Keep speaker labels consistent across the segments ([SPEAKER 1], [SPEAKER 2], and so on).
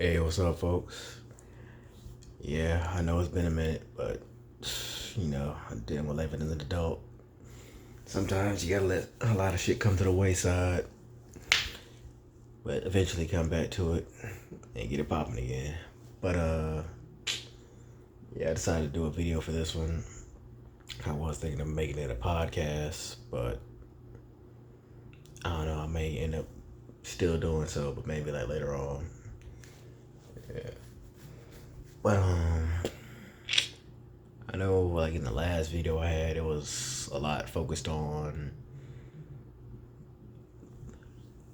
[SPEAKER 1] Hey, what's up, folks? Yeah, I know it's been a minute, but I'm dealing with living as an adult. Sometimes you gotta let a lot of shit come to the wayside, but eventually come back to it and get it popping again. But yeah, I decided to do a video for this one. I was thinking of making it a podcast, but I don't know. I may end up still doing so, but maybe like later on. Yeah. But I know like in the last video I had, it was a lot focused on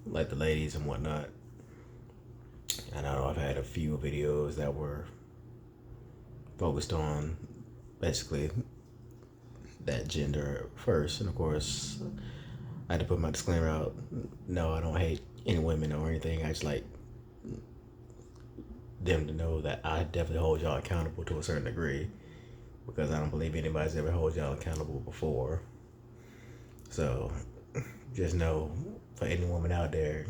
[SPEAKER 1] like the ladies and whatnot. And I know I've had a few videos that were focused on basically that gender first. And of course, I had to put my disclaimer out. No, I don't hate any women or anything. I just like them to know that I definitely hold y'all accountable to a certain degree because I don't believe anybody's ever held y'all accountable before. So just know for any woman out there,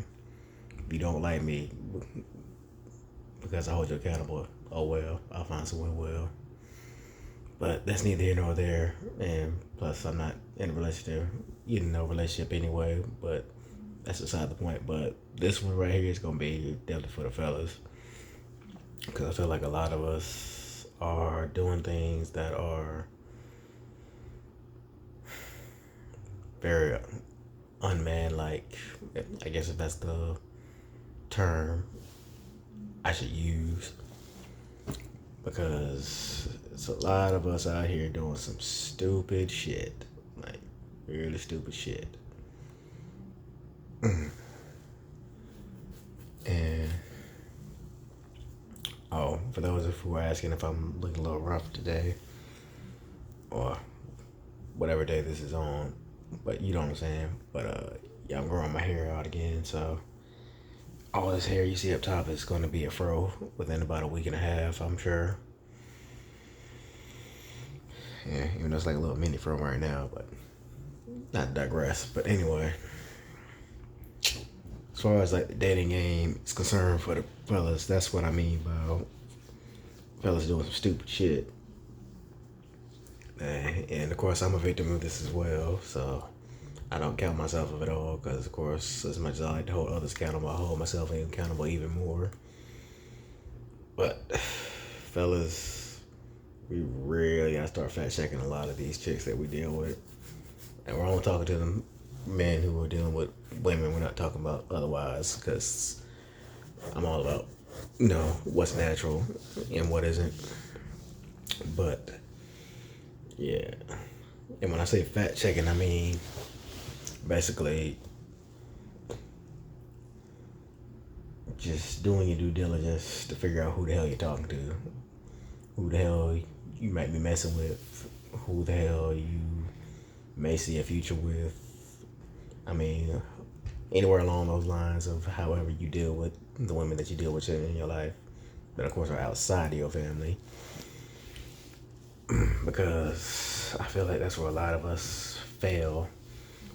[SPEAKER 1] if you don't like me because I hold you accountable, oh well, I'll find someone who will. But that's neither here nor there. And plus, I'm not in a relationship anyway. But that's beside the point. But this one right here is gonna be definitely for the fellas, because I feel like a lot of us are doing things that are very unmanlike. I guess if that's the term I should use, because it's a lot of us out here doing some stupid shit, like really stupid shit. And for those of who are asking if I'm looking a little rough today, or whatever day this is on, but you know what I'm saying. But yeah, I'm growing my hair out again, so all this hair you see up top is going to be a fro within about a week and a half, I'm sure. Yeah, even though it's like a little mini fro right now, but not digress. But anyway, as far as like the dating game is concerned for the fellas, that's what I mean by fellas doing some stupid shit. And of course, I'm a victim of this as well, so I don't count myself of it all because, of course, as much as I like to hold others accountable, I hold myself accountable even more. But, fellas, we really gotta start fact checking a lot of these chicks that we deal with. And we're only talking to them men who are dealing with women. We're not talking about otherwise, because I'm all about, what's natural and what isn't. But, yeah. And when I say fact checking, I mean basically just doing your due diligence to figure out who the hell you're talking to, who the hell you might be messing with, who the hell you may see a future with. I mean, anywhere along those lines of however you deal with the women that you deal with in your life, that of course are outside of your family. Because I feel like that's where a lot of us fail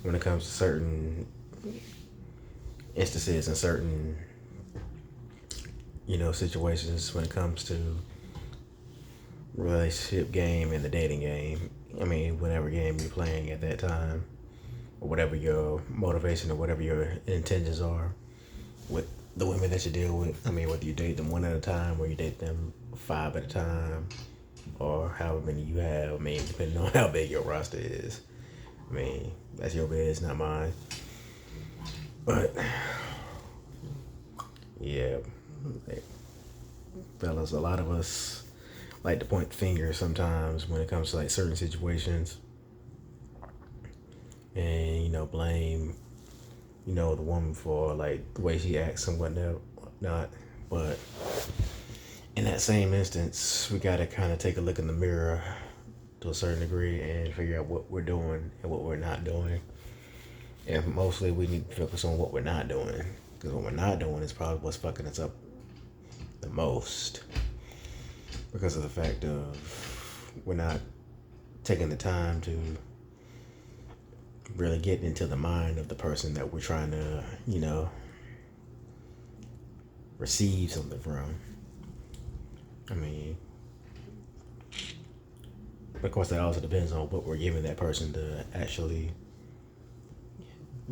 [SPEAKER 1] when it comes to certain instances and certain, situations when it comes to relationship game and the dating game. I mean, whatever game you're playing at that time, or whatever your motivation or whatever your intentions are with the women that you deal with. I mean, whether you date them one at a time or you date them 5 at a time, or however many you have. I mean, depending on how big your roster is. I mean, that's your business, not mine. But yeah, fellas, a lot of us like to point the finger sometimes when it comes to like certain situations, and blame the woman for like the way she acts and whatnot. But in that same instance, we gotta kind of take a look in the mirror to a certain degree and figure out what we're doing and what we're not doing. And mostly we need to focus on what we're not doing, because what we're not doing is probably what's fucking us up the most, because of the fact of we're not taking the time to really get into the mind of the person that we're trying to, receive something from. I mean, of course, that also depends on what we're giving that person to actually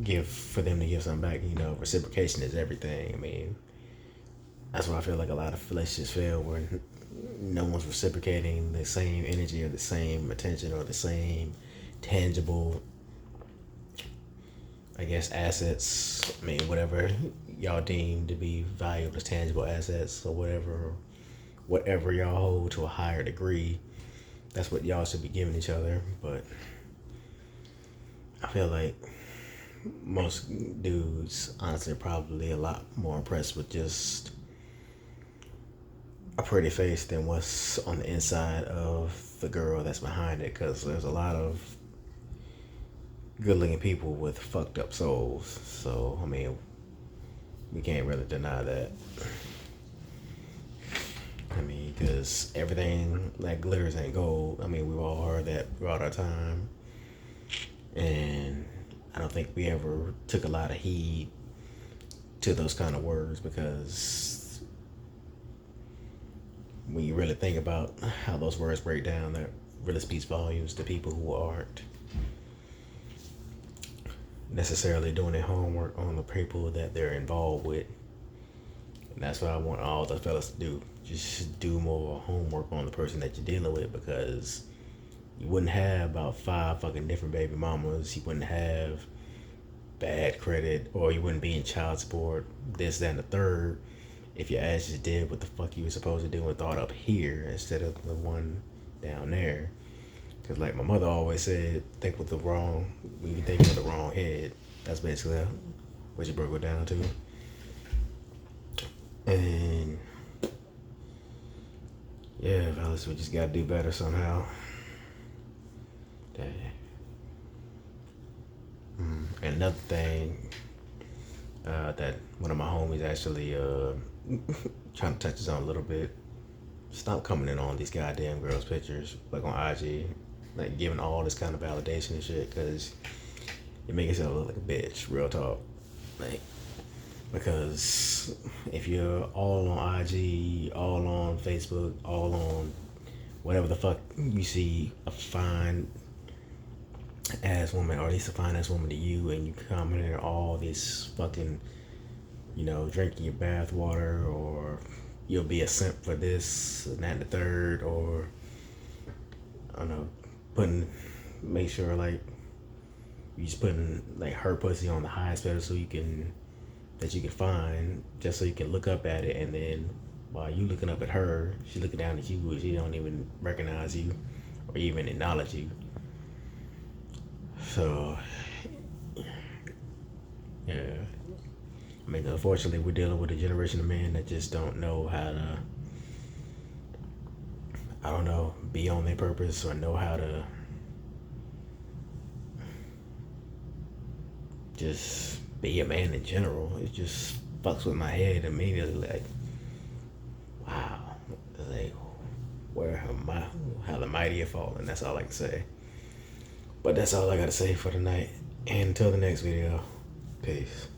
[SPEAKER 1] give, for them to give something back. You know, reciprocation is everything. I mean, that's why I feel like a lot of relationships fail, where no one's reciprocating the same energy or the same attention or the same tangible, I guess, assets. I mean, whatever y'all deem to be valuable as tangible assets, or whatever y'all hold to a higher degree, that's what y'all should be giving each other. But I feel like most dudes, honestly, are probably a lot more impressed with just a pretty face than what's on the inside of the girl that's behind it, because there's a lot of good looking people with fucked up souls. So, I mean, we can't really deny that. I mean, because everything that glitters ain't gold. I mean, we've all heard that throughout our time. And I don't think we ever took a lot of heed to those kind of words, because when you really think about how those words break down, that really speaks volumes to people who aren't necessarily doing their homework on the people that they're involved with. And that's what I want all the fellas to do. Just do more homework on the person that you're dealing with, because you wouldn't have about 5 fucking different baby mamas. You wouldn't have bad credit, or you wouldn't be in child support, this, that, and the third, if your ass just did what the fuck you were supposed to do and thought up here instead of the one down there. Because like my mother always said, when you think with the wrong head. That's basically what she broke it down to. And yeah, fellas, we just gotta do better somehow. And another thing that one of my homies actually trying to touch us on a little bit: stop coming in on these goddamn girls' pictures, like on IG, like giving all this kind of validation and shit, because you make yourself look like a bitch. Real talk, like. Because if you're all on IG, all on Facebook, all on whatever the fuck you see a fine ass woman, or at least a fine ass woman to you, and you comment in all this fucking, drinking your bath water, or you'll be a simp for this and that and the third, or I don't know, make sure like you just putting like her pussy on the highest pedestal that you can find, just so you can look up at it, and then while you looking up at her, she looking down at you, and she don't even recognize you or even acknowledge you. So yeah, I mean, unfortunately, we're dealing with a generation of men that just don't know how to, I don't know, be on their purpose, or know how to just be a man in general. It just fucks with my head immediately. Like, wow, like, how the mighty have fallen. That's all I can say. But that's all I gotta say for tonight. And until the next video, peace.